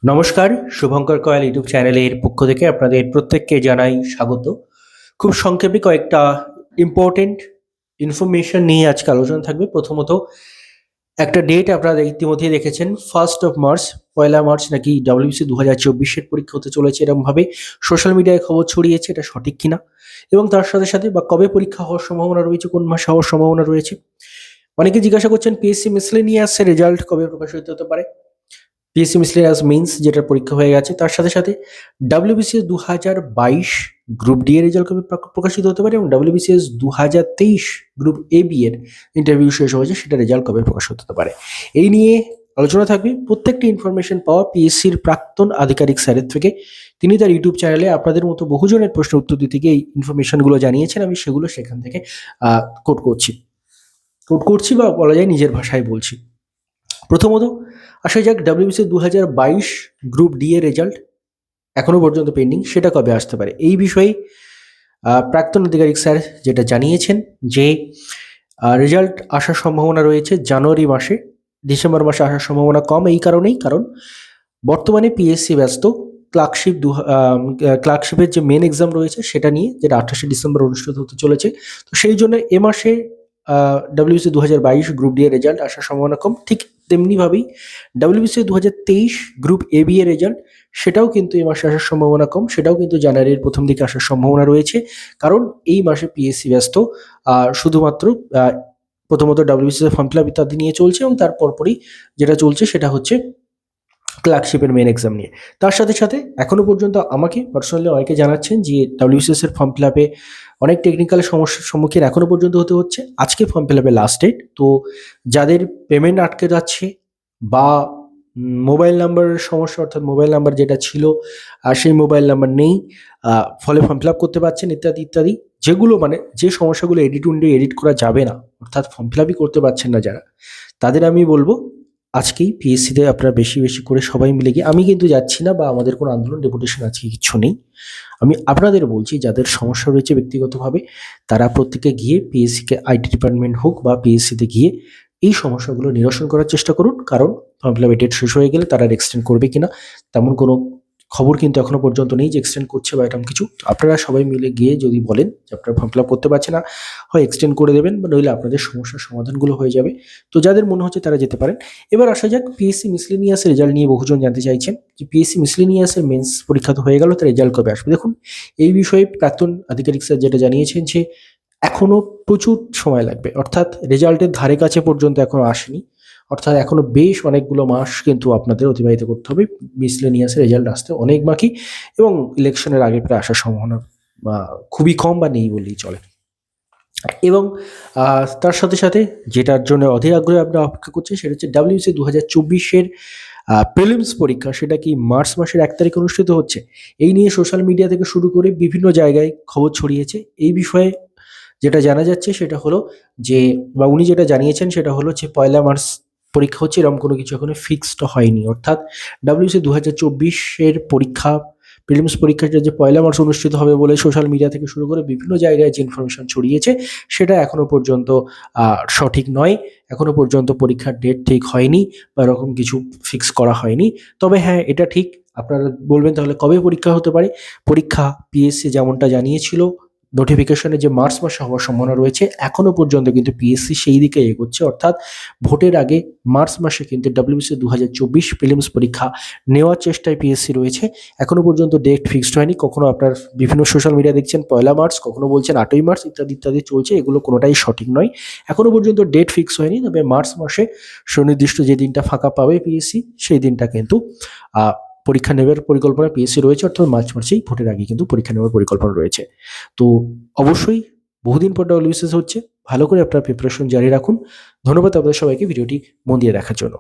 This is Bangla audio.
নমস্কার, শুভঙ্কর কয়াল ইউটিউব চ্যানেলের পক্ষ থেকে আপনাদের প্রত্যেককে জানাই স্বাগত। খুব সংক্ষেপে কয়েকটা ইম্পর্টেন্ট ইনফরমেশন নিয়ে আজকে আলোচনা থাকবে। প্রথমত, একটা ডেট আপনারা ইতিমধ্যেই দেখেছেন, 1 মার্চ, 1 মার্চ নাকি WBC 2024-এর পরীক্ষা হতে চলেছে, এরকমভাবে সোশ্যাল মিডিয়ায় খবর ছড়িয়েছে। এটা সঠিক কিনা এবং তার সাথে সাথে বা কবে পরীক্ষা হওয়ার সম্ভাবনা রয়েছে, কোন মাসে হওয়ার সম্ভাবনা রয়েছে। অনেকে জিজ্ঞাসা করছেন পিএসসি মিসলেনিয়াসের রেজাল্ট কবে প্রকাশিত হতে পারে। পিএসসি মিসলেনিয়াস মেন্স যেটার পরীক্ষা হয়ে গেছে, তার সাথে সাথে WBCS 2022 গ্রুপ ডি এর রেজাল্ট কবে প্রকাশিত হতে পারে এবং WBCS 2023 গ্রুপ এ বি এর ইন্টারভিউ শেষ হয়েছে, সেটা রেজাল্ট কবে প্রকাশিত হতে পারে। এই নিয়ে আলোচনা থাকবে। প্রত্যেকটি ইনফরমেশন পাওয়া পিএসসির প্রাক্তন আধিকারিক স্যারের থেকে। তিনি তার ইউটিউব চ্যানেলে আপনাদের মতো বহুজনের প্রশ্নের উত্তর দিতে গিয়ে এই ইনফরমেশনগুলো জানিয়েছেন। আমি সেগুলো সেখান থেকে কোট করছি বা বলা যায় নিজের ভাষায় বলছি। প্রথমত আসা যাক, WBC 2022 গ্রুপ ডি এর রেজাল্ট এখনো পর্যন্ত পেন্ডিং, সেটা কবে আসতে পারে। এই বিষয়ে প্রাক্তন আধিকারিক স্যার যেটা জানিয়েছেন যে রেজাল্ট আসার সম্ভাবনা রয়েছে জানুয়ারি মাসে, ডিসেম্বর মাসে আসার সম্ভাবনা কম। এই কারণেই, কারণ বর্তমানে পিএসসি ব্যস্ত ক্লার্কশিপের যে মেন এক্সাম রয়েছে সেটা নিয়ে, যেটা 28শে ডিসেম্বর অনুষ্ঠিত হতে চলেছে। তো সেই জন্য এ মাসে WBC 2022 গ্রুপ ডি এর রেজাল্ট আসার সম্ভাবনা কম। ঠিক তেমনিভাবেই WBC 2023 গ্রুপ এ বি এর রেজাল্ট, সেটাও কিন্তু এই মাসে আসার সম্ভাবনা কম। সেটাও কিন্তু জানুয়ারির প্রথম দিকে আসার সম্ভাবনা রয়েছে, কারণ এই মাসে পিএসসি ব্যস্ত শুধুমাত্র প্রথমত WBC ফর্ম ফিল আপ ইত্যাদি নিয়ে চলছে এবং তার পরপরই যেটা চলছে সেটা হচ্ছে ক্লার্কশিপের মেন এক্সাম নিয়ে। তার সাথে সাথে এখনো পর্যন্ত আমাকে পার্সোনালি অনেকে জানাচ্ছেন যে WBCS এর ফর্ম ফিল আপে অনেক টেকনিক্যাল সমস্যার সম্মুখীন এখনো পর্যন্ত হতে হচ্ছে। আজকে ফর্ম ফিল আপের লাস্ট ডেট। তো যাদের পেমেন্ট আটকে যাচ্ছে বা মোবাইল নাম্বারের সমস্যা, অর্থাৎ মোবাইল নাম্বার যেটা ছিল সেই মোবাইল নাম্বার নেই, ফলে ফর্ম ফিল আপ করতে পারছেন ইত্যাদি ইত্যাদি, যেগুলো মানে যে সমস্যাগুলো এডিট উইন্ডো এডিট করা যাবে না, অর্থাৎ ফর্ম ফিল আপই করতে পারছেন না যারা, তাদের আমি বলবো আজকেই পিএসসিতে আপনারা বেশি বেশি করে সবাই মিলে গিয়ে, আমি কিন্তু যাচ্ছি না বা আমাদের কোনো আন্দোলন ডেপুটেশন আজকে কিচ্ছু নেই, আমি আপনাদের বলছি যাদের সমস্যা রয়েছে ব্যক্তিগতভাবে, তারা প্রত্যেকে গিয়ে পিএসসিকে আইটি ডিপার্টমেন্ট হোক বা পিএসসিতে গিয়ে এই সমস্যাগুলো নিরসন করার চেষ্টা করুন। কারণ ফর্ম ফিল আপের ডেট শেষ হয়ে গেলে তারা এক্সটেন্ড করবে কিনা তেমন কোনো খবর কিন্তু এখনো পর্যন্ত নেই যে এক্সটেন্ড করছে বা এরকম কিছু। আপনারা সবাই মিলে গিয়ে যদি বলেন যে আপনারা ফর্ম ফিল আপ করতে পারছে না, হয় এক্সটেন্ড করে দেবেন বা নইলে আপনাদের সমস্যার সমাধানগুলো হয়ে যাবে। তো যাদের মনে হচ্ছে তারা যেতে পারেন। এবার আসা যাক, পিএসসি মিসলেনিয়াসের রেজাল্ট নিয়ে বহুজন জানতে চাইছেন যে পিএসসি মিসলেনিয়াসের মেন্স পরীক্ষা তো হয়ে গেল, তার রেজাল্ট কবে আসবে। দেখুন, এই বিষয়ে প্রাক্তন আধিকারিক স্যার যেটা জানিয়েছেন যে এখনো প্রচুর সময় লাগবে, অর্থাৎ রেজাল্টের ধারে কাছে পর্যন্ত এখনো আসেনি, অর্থাৎ এখনো বেশ অনেকগুলো মাস কিন্তু আপনাদের অতিবাহিত করতে হবে মিসলেনিয়াসের রেজাল্ট আসতে অনেক বাকি, এবং ইলেকশনের আগে প্রায় আসার সম্ভাবনা খুবই কম বা নেই বললেই চলে। এবং তার সাথে সাথে যেটার জন্য অধীর আগ্রহে আমরা অপেক্ষা করছি সেটা হচ্ছে WBC 2024-এর প্রিলিমস পরীক্ষা, সেটা কি মার্চ মাসের 1 তারিখে অনুষ্ঠিত হচ্ছে। এই নিয়ে সোশ্যাল মিডিয়া থেকে শুরু করে বিভিন্ন জায়গায় খবর ছড়িয়েছে। এই বিষয়ে যেটা জানা যাচ্ছে সেটা হলো যে, বা উনি যেটা জানিয়েছেন সেটা হলো যে 1 মার্চ পরীক্ষা হচ্ছে, এরকম কোনো কিছু এখনো ফিক্সড হয়নি। অর্থাৎ WBC 2024-এর পরীক্ষা, প্রিলিমস পরীক্ষাটা যে 1 মার্চ অনুষ্ঠিত হবে বলে সোশ্যাল মিডিয়া থেকে শুরু করে বিভিন্ন জায়গায় যে ইনফরমেশন ছড়িয়েছে সেটা এখনো পর্যন্ত সঠিক নয়। এখনো পর্যন্ত পরীক্ষার ডেট ঠিক হয়নি বা এরকম কিছু ফিক্স করা হয়নি। তবে হ্যাঁ, এটা ঠিক, আপনারা বলবেন তাহলে কবে পরীক্ষা হতে পারে। পরীক্ষা পিএসসি যেমনটা জানিয়েছিল নোটিফিকেশনে যে মার্চ মাসে হওয়ার সম্ভাবনা রয়েছে, এখনো পর্যন্ত কিন্তু পিএসসি সেই দিকে এগোচ্ছে, অর্থাৎ ভোটের আগে মার্চ মাসে কিন্তু WBC 2024 প্রিলিমস পরীক্ষা নেওয়ার চেষ্টায় পিএসসি রয়েছে। এখনো পর্যন্ত ডেট ফিক্সড হয়নি। কখনো আপনার বিভিন্ন সোশ্যাল মিডিয়া দেখছেন 1 মার্চ, কখনো বলছেন 8 মার্চ, ইত্যাদি ইত্যাদি চলছে। এগুলো কোনোটাই সঠিক নয়। এখনো পর্যন্ত ডেট ফিক্স হয়নি, তবে মার্চ মাসে সুনির্দিষ্ট যে দিনটা ফাঁকা পাবে পিএসসি, সেই দিনটা কিন্তু পরীক্ষা নেওয়ার পরিকল্পনা পিএসসি রয়েছে, অর্থাৎ মার্চ মাসেই ভোটের আগে কিন্তু পরীক্ষা নেওয়ার পরিকল্পনা রয়েছে। তো অবশ্যই বহুদিন পর WBCS হচ্ছে, ভালো করে আপনার প্রিপারেশন জারি রাখুন। ধন্যবাদ আপনাদের সবাইকে ভিডিওটি মন দিয়ে দেখার জন্য।